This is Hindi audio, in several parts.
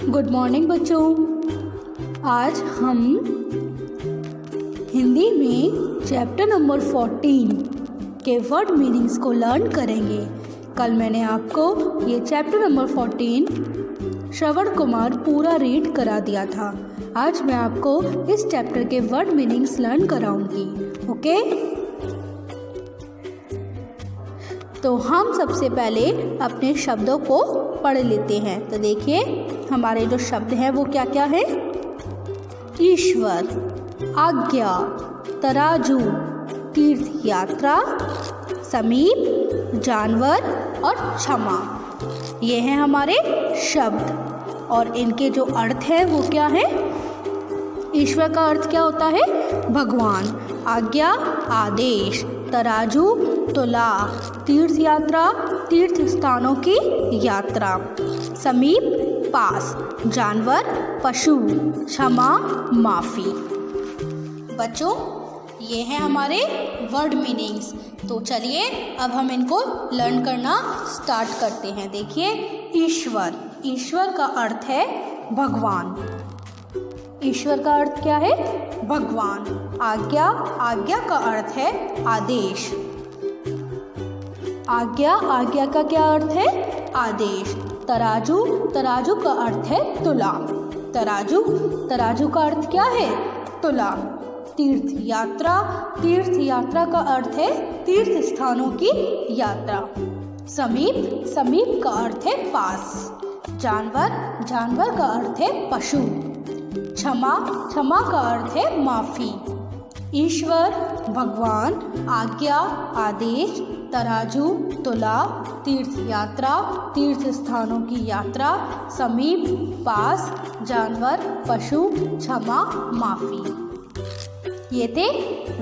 गुड मॉर्निंग बच्चों। आज हम हिंदी में चैप्टर नंबर 14 के वर्ड मीनिंग्स को लर्न करेंगे। कल मैंने आपको ये चैप्टर नंबर 14 श्रवण कुमार पूरा रीड करा दिया था। आज मैं आपको इस चैप्टर के वर्ड मीनिंग्स लर्न कराऊंगी। ओके, तो हम सबसे पहले अपने शब्दों को पढ़ लेते हैं। तो देखिए हमारे जो शब्द हैं वो क्या क्या है। ईश्वर, आज्ञा, तराजू, तीर्थ यात्रा, समीप, जानवर और क्षमा। ये हैं हमारे शब्द और इनके जो अर्थ हैं वो क्या है। ईश्वर का अर्थ क्या होता है? भगवान। आज्ञा, आदेश। तराजू, तुला। तीर्थ यात्रा, तीर्थ स्थानों की यात्रा। समीप, पास। जानवर, पशु। क्षमा, माफ़ी। बच्चों, ये हैं हमारे वर्ड मीनिंग्स। तो चलिए अब हम इनको लर्न करना स्टार्ट करते हैं। देखिए, ईश्वर, ईश्वर का अर्थ है भगवान। ईश्वर का अर्थ क्या है? भगवान। आज्ञा, आज्ञा का अर्थ है आदेश। आज्ञा, आज्ञा का क्या अर्थ है? आदेश। तराजू, तराजू का अर्थ है तुला। तराजू, तराजू का अर्थ क्या है? तुला। तीर्थ यात्रा, तीर्थ यात्रा का अर्थ है तीर्थ स्थानों की यात्रा। समीप, समीप का अर्थ है पास। जानवर, जानवर का अर्थ है पशु। क्षमा, क्षमा का अर्थ है माफ़ी। ईश्वर, भगवान, आज्ञा, आदेश, तराजू, तुला, तीर्थ यात्रा, तीर्थ स्थानों की यात्रा, समीप, पास, जानवर, पशु, क्षमा, माफ़ी। ये थे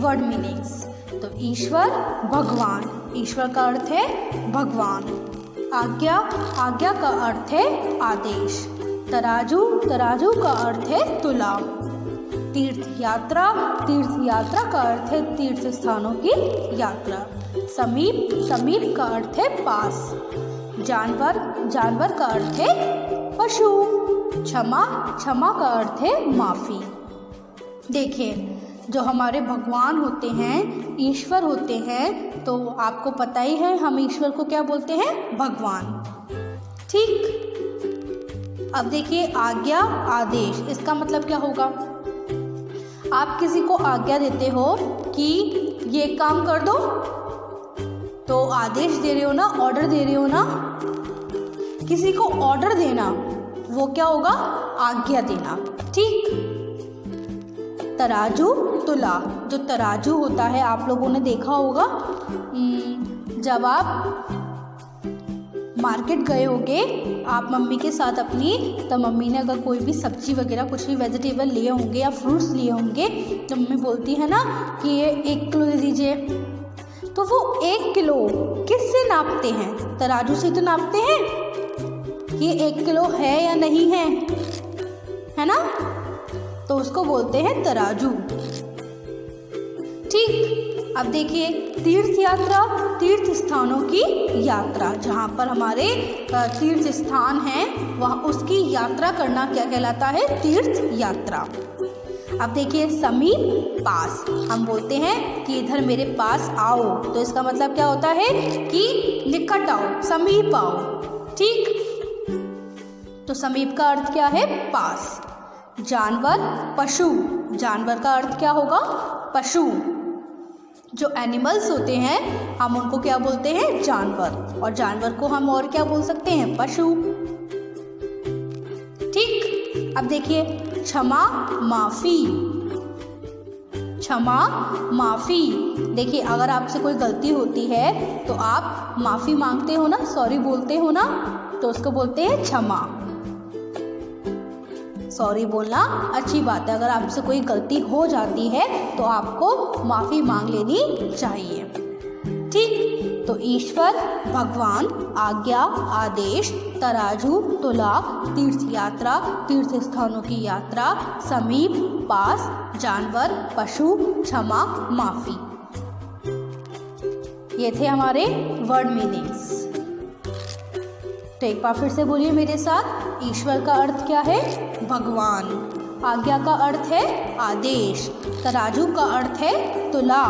वर्ड मीनिंग्स। तो ईश्वर, भगवान, ईश्वर का अर्थ है भगवान। आज्ञा, आज्ञा का अर्थ है आदेश। तराजू, तराजू का अर्थ है तुला। तीर्थ यात्रा, तीर्थ यात्रा का अर्थ है तीर्थ स्थानों की यात्रा। समीप, समीप का अर्थ है पास। जानवर, जानवर का अर्थ है पशु। क्षमा, क्षमा का अर्थ है माफ़ी। देखिए, जो हमारे भगवान होते हैं, ईश्वर होते हैं, तो आपको पता ही है हम ईश्वर को क्या बोलते हैं? भगवान। ठीक। अब देखिए, आज्ञा, आदेश, इसका मतलब क्या होगा? आप किसी को आज्ञा देते हो कि ये काम कर दो, तो आदेश दे रहे हो ना, ऑर्डर दे रहे हो ना। किसी को ऑर्डर देना वो क्या होगा? आज्ञा देना। ठीक। तराजू, तुला, जो तराजू होता है आप लोगों ने देखा होगा, जब आप मार्केट गए होगे आप मम्मी के साथ अपनी, तो मम्मी ने अगर कोई भी सब्जी वगैरह कुछ भी वेजिटेबल लिए होंगे या फ्रूट्स लिए होंगे, तो मम्मी बोलती है ना कि ये 1 किलो दे दीजिए। तो वो 1 किलो किससे नापते हैं? तराजू से तो नापते हैं कि 1 किलो है या नहीं है ना? तो उसको बोलते हैं तराजू। ठीक। अब देखिए, तीर्थ यात्रा, तीर्थ स्थानों की यात्रा, जहाँ पर हमारे तीर्थ स्थान हैं वह उसकी यात्रा करना क्या कहलाता है? तीर्थ यात्रा। अब देखिए, समीप, पास, हम बोलते हैं कि इधर मेरे पास आओ, तो इसका मतलब क्या होता है कि निकट आओ, समीप आओ। ठीक। तो समीप का अर्थ क्या है? पास। जानवर, पशु, जानवर का अर्थ क्या होगा? पशु। जो एनिमल्स होते हैं हम उनको क्या बोलते हैं? जानवर। और जानवर को हम और क्या बोल सकते हैं? पशु। ठीक। अब देखिए, क्षमा, माफ़ी, क्षमा, माफ़ी। देखिए, अगर आपसे कोई गलती होती है तो आप माफ़ी मांगते हो ना, सॉरी बोलते हो ना, तो उसको बोलते हैं क्षमा। सॉरी बोलना अच्छी बात है। अगर आपसे कोई गलती हो जाती है तो आपको माफ़ी मांग लेनी चाहिए। ठीक। तो ईश्वर, भगवान, आज्ञा, आदेश, तराजू, तुला, तीर्थ यात्रा, तीर्थ स्थानों की यात्रा, समीप, पास, जानवर, पशु, क्षमा, माफ़ी। ये थे हमारे वर्ड मीनिंग्स। तो एक बार फिर से बोलिए मेरे साथ। ईश्वर का अर्थ क्या है? भगवान। आज्ञा का अर्थ है आदेश। तराजू का अर्थ है तुला।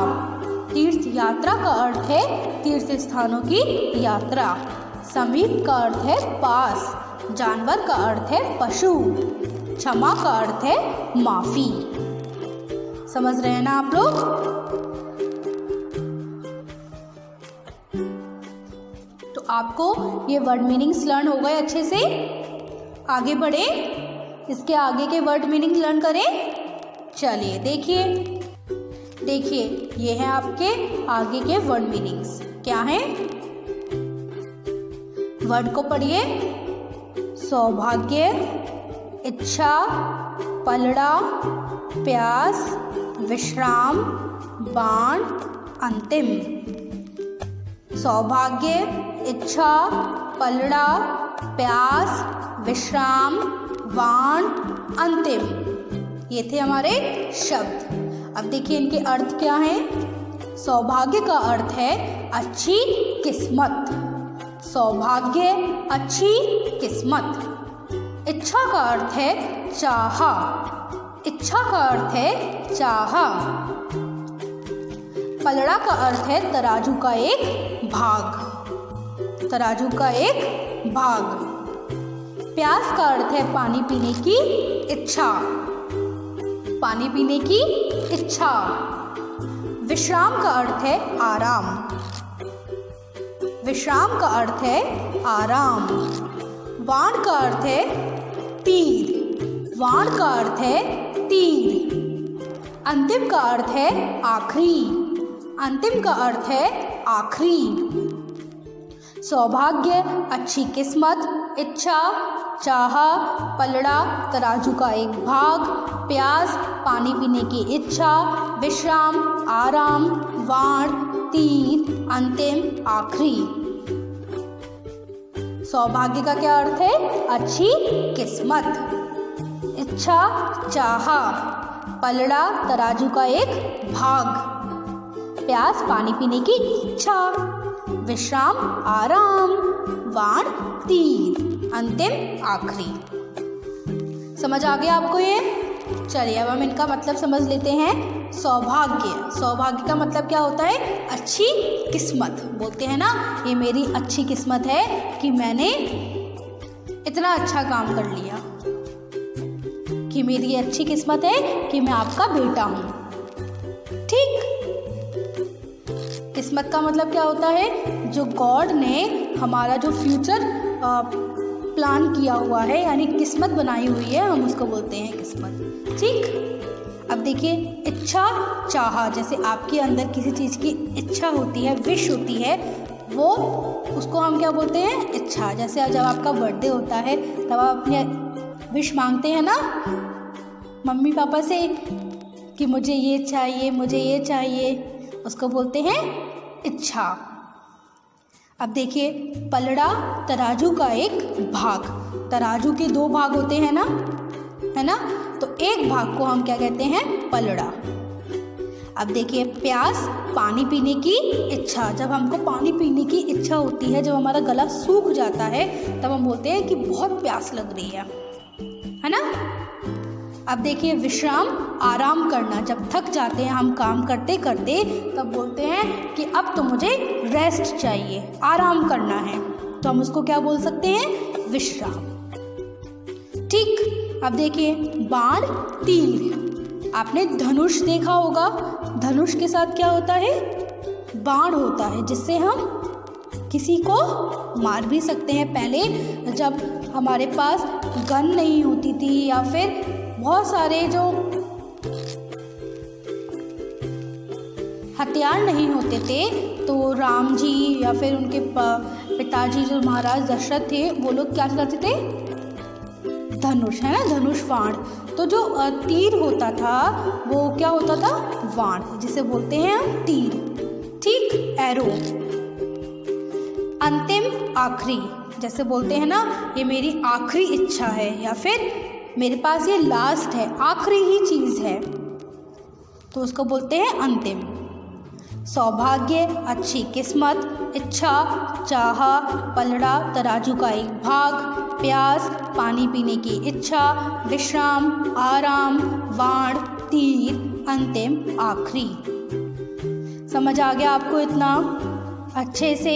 तीर्थ यात्रा का अर्थ है तीर्थ स्थानों की यात्रा। समीप का अर्थ है पास। जानवर का अर्थ है पशु। क्षमा का अर्थ है माफी। समझ रहे हैं ना आप लोग? तो आपको ये वर्ड मीनिंग्स लर्न हो गए अच्छे से। आगे बढ़े, इसके आगे के वर्ड मीनिंग लर्न करें। चलिए देखिए ये हैं आपके आगे के वर्ड मीनिंग्स। क्या हैं? वर्ड को पढ़िए। सौभाग्य, इच्छा, पलड़ा, प्यास, विश्राम, बाण, अंतिम। सौभाग्य, इच्छा, पलड़ा, प्यास, विश्राम, बाण, अंतिम। ये थे हमारे शब्द। अब देखिए इनके अर्थ क्या हैं। सौभाग्य का अर्थ है अच्छी किस्मत। सौभाग्य, अच्छी किस्मत। इच्छा का अर्थ है चाहा। इच्छा का अर्थ है चाहा। पलड़ा का अर्थ है तराजू का एक भाग। तराजू का एक भाग। प्यास का अर्थ है पानी पीने की इच्छा। पानी पीने की इच्छा। विश्राम का अर्थ है आराम। विश्राम का अर्थ है आराम। बाण का अर्थ है तीर। बाण का अर्थ है तीर। अंतिम का अर्थ है आखिरी। अंतिम का अर्थ है आखिरी। सौभाग्य, अच्छी किस्मत, इच्छा, चाहा, पलड़ा, तराजू का एक भाग, प्यास, पानी पीने की इच्छा, विश्राम, आराम, बाण, तीर, अंतिम, आखिरी। सौभाग्य का क्या अर्थ है? अच्छी किस्मत। इच्छा, चाहा, पलड़ा, तराजू का एक भाग, प्यास, पानी पीने की इच्छा, विश्राम, आराम, बाण, तीर, अंतिम, आखिरी। समझ आ गया आपको ये? चलिए अब हम इनका मतलब समझ लेते हैं। सौभाग्य। सौभाग्य का मतलब क्या होता है? अच्छी किस्मत। बोलते हैं ना, ये मेरी अच्छी किस्मत है कि मैंने इतना अच्छा काम कर लिया। कि मेरी ये अच्छी किस्मत है कि मैं आपका बेटा हूँ। ठीक। किस्मत का मतलब क्या होता है? जो गॉड ने हमारा जो फ्यूचर प्लान किया हुआ है, यानी किस्मत बनाई हुई है, हम उसको बोलते हैं किस्मत। ठीक। अब देखिए इच्छा, चाहा, जैसे आपके अंदर किसी चीज़ की इच्छा होती है, विश होती है, वो उसको हम क्या बोलते हैं? इच्छा। जैसे जब आपका बर्थडे होता है तब आप अपने विश मांगते हैं ना मम्मी पापा से कि मुझे ये चाहिए, मुझे ये चाहिए, उसको बोलते हैं इच्छा। अब देखिए पलड़ा, तराजू का एक भाग। तराजू के दो भाग होते हैं ना, है ना? तो एक भाग को हम क्या कहते हैं? पलड़ा। अब देखिए प्यास, पानी पीने की इच्छा। जब हमको पानी पीने की इच्छा होती है, जब हमारा गला सूख जाता है, तब हम बोलते हैं कि बहुत प्यास लग रही है ना? अब देखिए विश्राम, आराम करना। जब थक जाते हैं हम काम करते करते, तब बोलते हैं कि अब तो मुझे रेस्ट चाहिए, आराम करना है, तो हम उसको क्या बोल सकते हैं? विश्राम। ठीक। अब देखिए बाण, तीर। आपने धनुष देखा होगा। धनुष के साथ क्या होता है? बाण होता है, जिससे हम किसी को मार भी सकते हैं। पहले जब हमारे पास गन नहीं होती थी, या फिर बहुत सारे जो हथियार नहीं होते थे, तो राम जी या फिर उनके पिताजी जो महाराज दशरथ थे, वो लोग क्या करते थे? धनुष, है ना? धनुष बाण। तो जो तीर होता था वो क्या होता था? बाण, जिसे बोलते हैं हम तीर। ठीक। एरो। अंतिम, आखिरी। जैसे बोलते हैं ना, ये मेरी आखिरी इच्छा है, या फिर मेरे पास ये लास्ट है, आखिरी ही चीज़ है, तो उसको बोलते हैं अंतिम। सौभाग्य अच्छी किस्मत, इच्छा चाह, पलड़ा तराजू का एक भाग, प्यास पानी पीने की इच्छा, विश्राम आराम, बाण तीर, अंतिम आखिरी। समझ आ गया आपको इतना अच्छे से?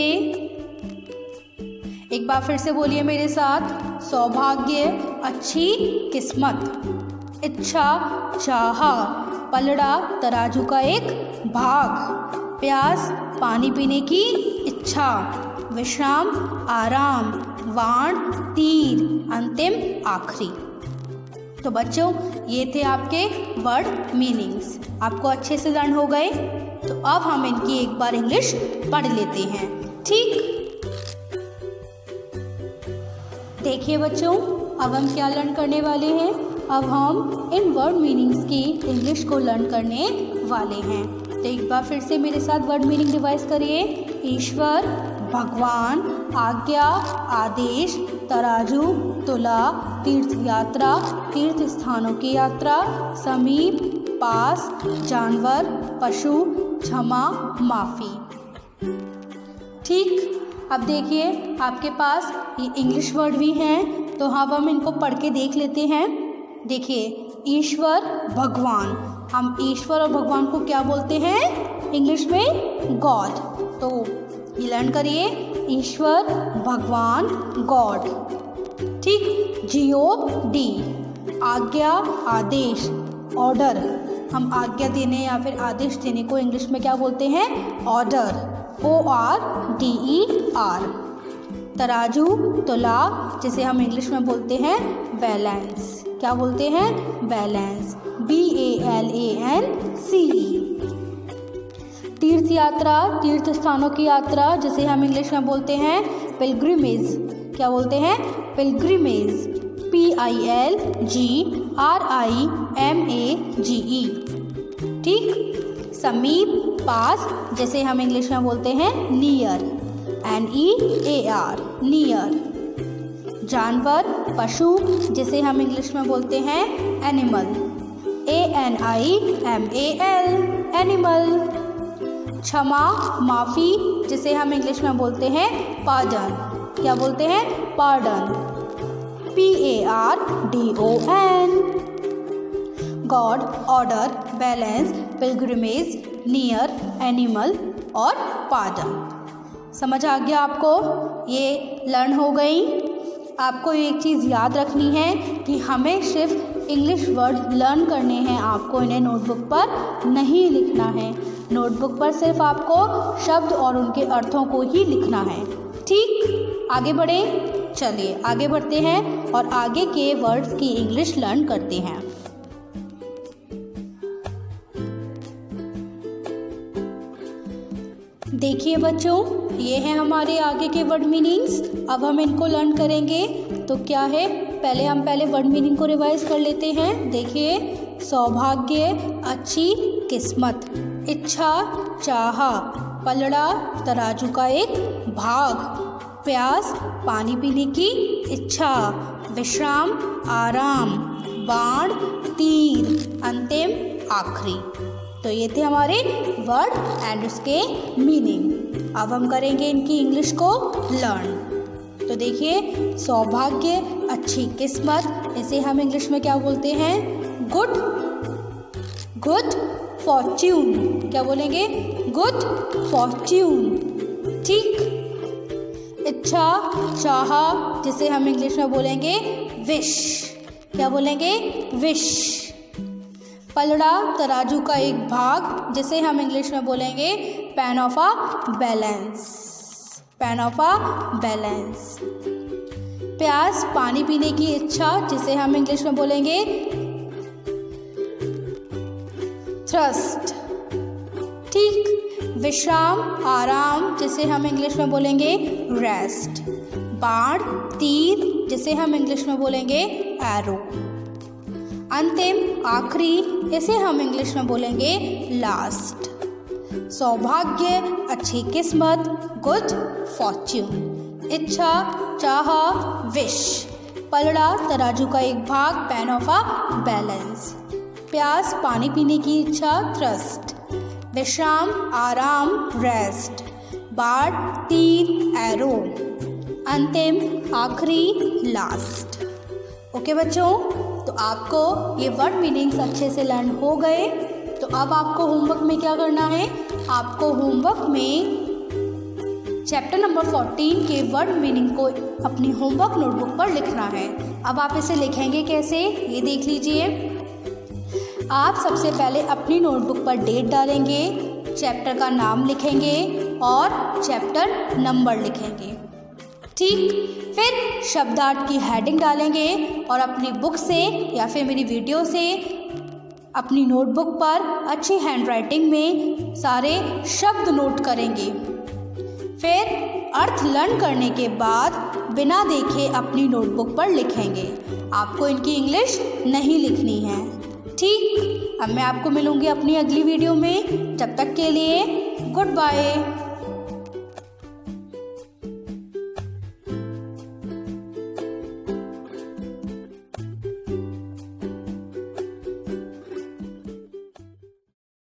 एक बार फिर से बोलिए मेरे साथ। सौभाग्य अच्छी किस्मत, इच्छा चाह, पलड़ा तराजू का एक भाग, प्यास पानी पीने की इच्छा, विश्राम आराम, बाण तीर, अंतिम आखिरी। तो बच्चों ये थे आपके वर्ड मीनिंग्स। आपको अच्छे से लर्न हो गए? तो अब हम इनकी एक बार इंग्लिश पढ़ लेते हैं। ठीक, देखिए बच्चों, अब हम क्या लर्न करने वाले हैं। अब हम इन वर्ड मीनिंग्स की इंग्लिश को लर्न करने वाले हैं। तो एक बार फिर से मेरे साथ वर्ड मीनिंग रिवाइज करिए। ईश्वर, भगवान, आज्ञा, आदेश, तराजू, तुला, तीर्थ यात्रा, तीर्थ स्थानों की यात्रा, समीप, पास, जानवर, पशु, क्षमा, माफ़ी। ठीक, अब देखिए आपके पास ये इंग्लिश वर्ड भी हैं, तो अब हम इनको पढ़ के देख लेते हैं। देखिए, ईश्वर, भगवान। हम ईश्वर और भगवान को क्या बोलते हैं इंग्लिश में? गॉड। तो ये लर्न करिए, ईश्वर, भगवान, गॉड। ठीक, GOD, आज्ञा, आदेश, ऑर्डर। हम आज्ञा देने या फिर आदेश देने को इंग्लिश में क्या बोलते हैं? Order, ORDER। तराजू, तुला, जिसे हम इंग्लिश में बोलते हैं बैलेंस। क्या बोलते हैं? Balance, BALANCE। तीर्थ यात्रा, तीर्थ स्थानों की यात्रा, जिसे हम इंग्लिश में बोलते हैं पिलग्रिमेज। क्या बोलते हैं? Pilgrimage, PILGRIMAGE। ठीक, समीप, पास, जिसे हम इंग्लिश में बोलते हैं नियर, NEAR, नियर। जानवर, पशु, जिसे हम इंग्लिश में बोलते हैं एनिमल, ANIMAL, एनिमल। क्षमा, माफ़ी, जिसे हम इंग्लिश में बोलते हैं पार्डन। क्या बोलते हैं? Pardon, PARDON। God, order, balance, pilgrimage, near, animal और पार्डन। समझ आ गया आपको? ये लर्न हो गई। आपको एक चीज़ याद रखनी है कि हमें सिर्फ इंग्लिश वर्ड लर्न करने हैं, आपको इन्हें नोटबुक पर नहीं लिखना है। नोटबुक पर सिर्फ आपको शब्द और उनके अर्थों को ही लिखना है। ठीक, आगे बढ़ें। चलिए आगे बढ़ते हैं और आगे के वर्ड्स की इंग्लिश लर्न करते हैं। देखिए बच्चों, ये हैं हमारे आगे के वर्ड मीनिंग्स। अब हम इनको लर्न करेंगे। तो क्या है, पहले वर्ड मीनिंग को रिवाइज कर लेते हैं। देखिए, सौभाग्य अच्छी किस्मत, इच्छा चाह, पलड़ा तराजू का एक भाग, प्यास पानी पीने की इच्छा, विश्राम आराम, बाण तीर, अंतिम आखिरी। तो ये थे हमारे वर्ड एंड उसके मीनिंग। अब हम करेंगे इनकी इंग्लिश को लर्न। तो देखिए, सौभाग्य अच्छी किस्मत, इसे हम इंग्लिश में क्या बोलते हैं? Good Fortune. क्या बोलेंगे? Good Fortune. ठीक, इच्छा चाह, जिसे हम इंग्लिश में बोलेंगे विश। क्या बोलेंगे? विश। पलड़ा तराजू का एक भाग, जिसे हम इंग्लिश में बोलेंगे pan of a balance. Pan of a balance. प्यास पानी पीने की इच्छा, जिसे हम इंग्लिश में बोलेंगे थ्रस्ट। ठीक, विश्राम आराम, जिसे हम इंग्लिश में बोलेंगे रेस्ट। बाण तीर, जिसे हम इंग्लिश में बोलेंगे एरो। अंतिम आखिरी, इसे हम इंग्लिश में बोलेंगे लास्ट। सौभाग्य अच्छी किस्मत, गुड फॉर्च्यून। इच्छा चाह, विश। पलड़ा तराजू का एक भाग, पैन ऑफ अ बैलेंस। प्यास पानी पीने की इच्छा, थ्रस्ट। विश्राम, आराम, रेस्ट। बाण, तीर, एरो। अंतिम, आखिरी, लास्ट। ओके बच्चों, तो आपको ये वर्ड मीनिंग्स अच्छे से लर्न हो गए। तो अब आपको होमवर्क में क्या करना है, आपको होमवर्क में चैप्टर नंबर 14 के वर्ड मीनिंग को अपनी होमवर्क नोटबुक पर लिखना है। अब आप इसे लिखेंगे कैसे, ये देख लीजिए। आप सबसे पहले अपनी नोटबुक पर डेट डालेंगे, चैप्टर का नाम लिखेंगे और चैप्टर नंबर लिखेंगे। ठीक, फिर शब्दार्थ की हेडिंग डालेंगे और अपनी बुक से या फिर मेरी वीडियो से अपनी नोटबुक पर अच्छी हैंडराइटिंग में सारे शब्द नोट करेंगे। फिर अर्थ लर्न करने के बाद बिना देखे अपनी नोटबुक पर लिखेंगे। आपको इनकी इंग्लिश नहीं लिखनी है। ठीक, अब मैं आपको मिलूँगी अपनी अगली वीडियो में। तब तक के लिए गुड बाय।